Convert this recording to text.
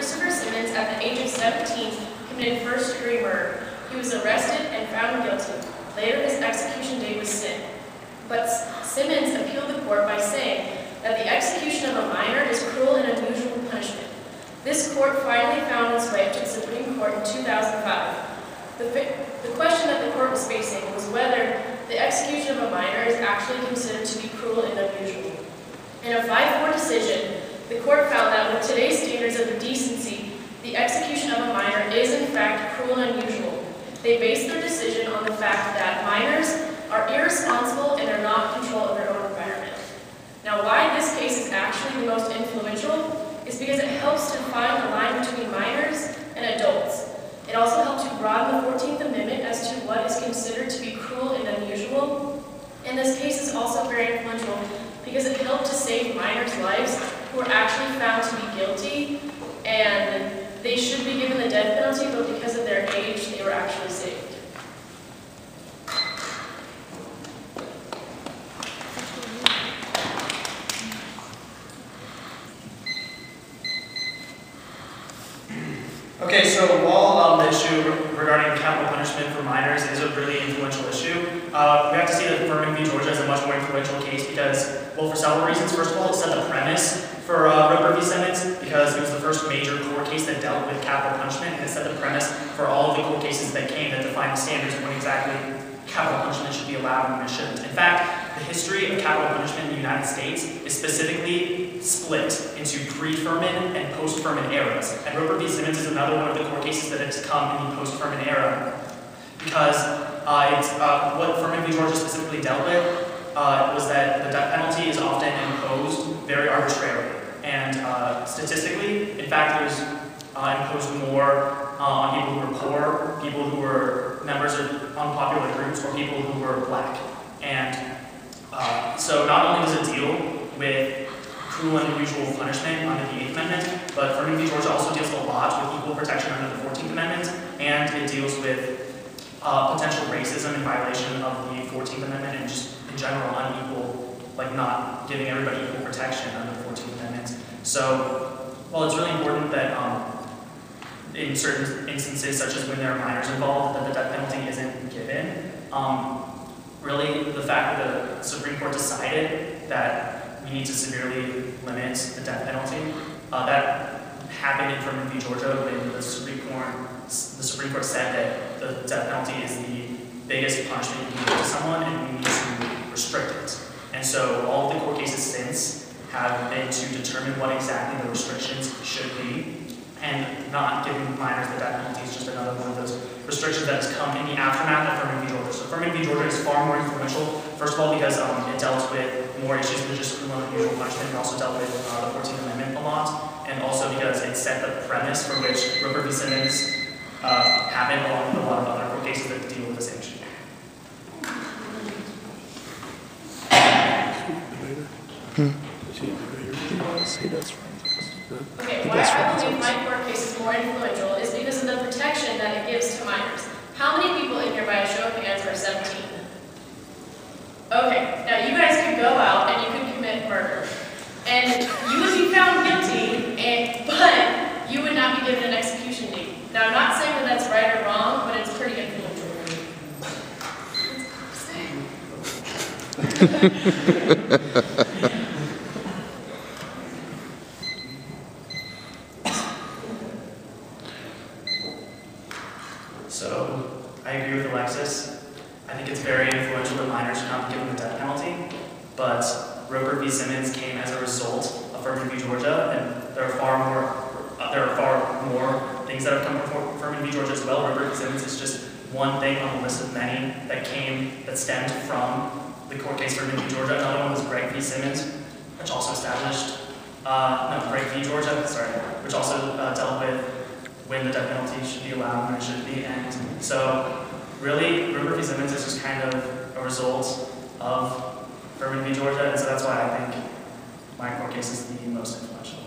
Christopher Simmons, at the age of 17, committed first-degree murder. He was arrested and found guilty. Later, his execution date was set. But Simmons appealed the court by saying that the execution of a minor is cruel and unusual punishment. This court finally found its way to the Supreme Court in 2005. The question that the court was facing was whether the execution of a minor is actually considered to be cruel and unusual. In a 5-4 decision, the court found that with today's standards of decency, the execution of a minor is in fact cruel and unusual. They based their decision on the fact that minors are irresponsible and are not in control of their own environment. Now, why this case is actually the most influential is because it helps to define the line between minors and adults. It also helps to broaden the 14th Amendment as to what is considered to be cruel and unusual. And this case is also very influential because it helped to save minors' lives who were actually found to be guilty, and they should be given the death penalty, but because of their age, they were actually saved. Okay, so while the issue regarding capital punishment for minors is a really influential issue, we have to see that Furman v. Georgia is a much more influential case because, well, for several reasons. First of all, it set the premise for Roper v. Simmons because it was the first major court case that dealt with capital punishment, and it set the premise for all of the court cases that came that defined the standards of when exactly capital punishment should be allowed and when it shouldn't. In fact, the history of capital punishment in the United States is specifically split into pre-Furman and post-Furman eras. And Roper v. Simmons is another one of the court cases that has come in the post-Furman era because what Furman v. Georgia specifically dealt with was that the death penalty is often imposed very arbitrarily. And statistically, in fact, it was imposed more on people who were poor, people who were members of unpopular groups, or people who were black. And so not only does it deal with cruel and unusual punishment under the 8th Amendment, but Furman v. Georgia also deals a lot with equal protection under the 14th Amendment, and it deals with potential racism in violation of the 14th Amendment and just in general unequal, like not giving everybody equal protection under the 14th Amendment. So while it's really important that in certain instances, such as when there are minors involved, that the death penalty isn't given, really the fact that the Supreme Court decided that we need to severely limit the death penalty, that happened in Furman v. Georgia when the Supreme Court said that the death penalty is the biggest punishment you can give to someone and we need to restrict it. And so all of the court cases since have been to determine what exactly the restrictions should be, and not giving minors the death penalty is just another one of those restrictions that has come in the aftermath of Furman v. Georgia. So Furman v. Georgia is far more influential, first of all because it dealt with more issues than just cruel and unusual punishment. It also dealt with the 14th Amendment a lot, and also because it set the premise for which Roper v. Simmons happened along with a lot of other court cases that deal with the same issue. Okay, why I believe my court case is more influential is because of the protection that it gives to minors. How many people in here by a show of hands are 17? Okay, now you guys could go out and you could commit murder. And you would be found guilty, but you would not be given an execution date. Now I'm not saying that that's right or wrong, but it's pretty influential. So, I agree with Alexis. I think it's very influential that minors should not be given the death penalty, but Roper v. Simmons came as a result of Furman v. Georgia, and there are far more things that have come from Furman v. Georgia as well. Roper v. Simmons is just one thing on the list of many that stemmed from the court case Furman v. Georgia. Another one was Greg v. Simmons, which also Greg v. Georgia, which also dealt with when the death penalty should be allowed and when it shouldn't be. And so really, Roper v. Simmons is just kind of a result of Furman v. Georgia, and so that's why I think my court case is the most influential.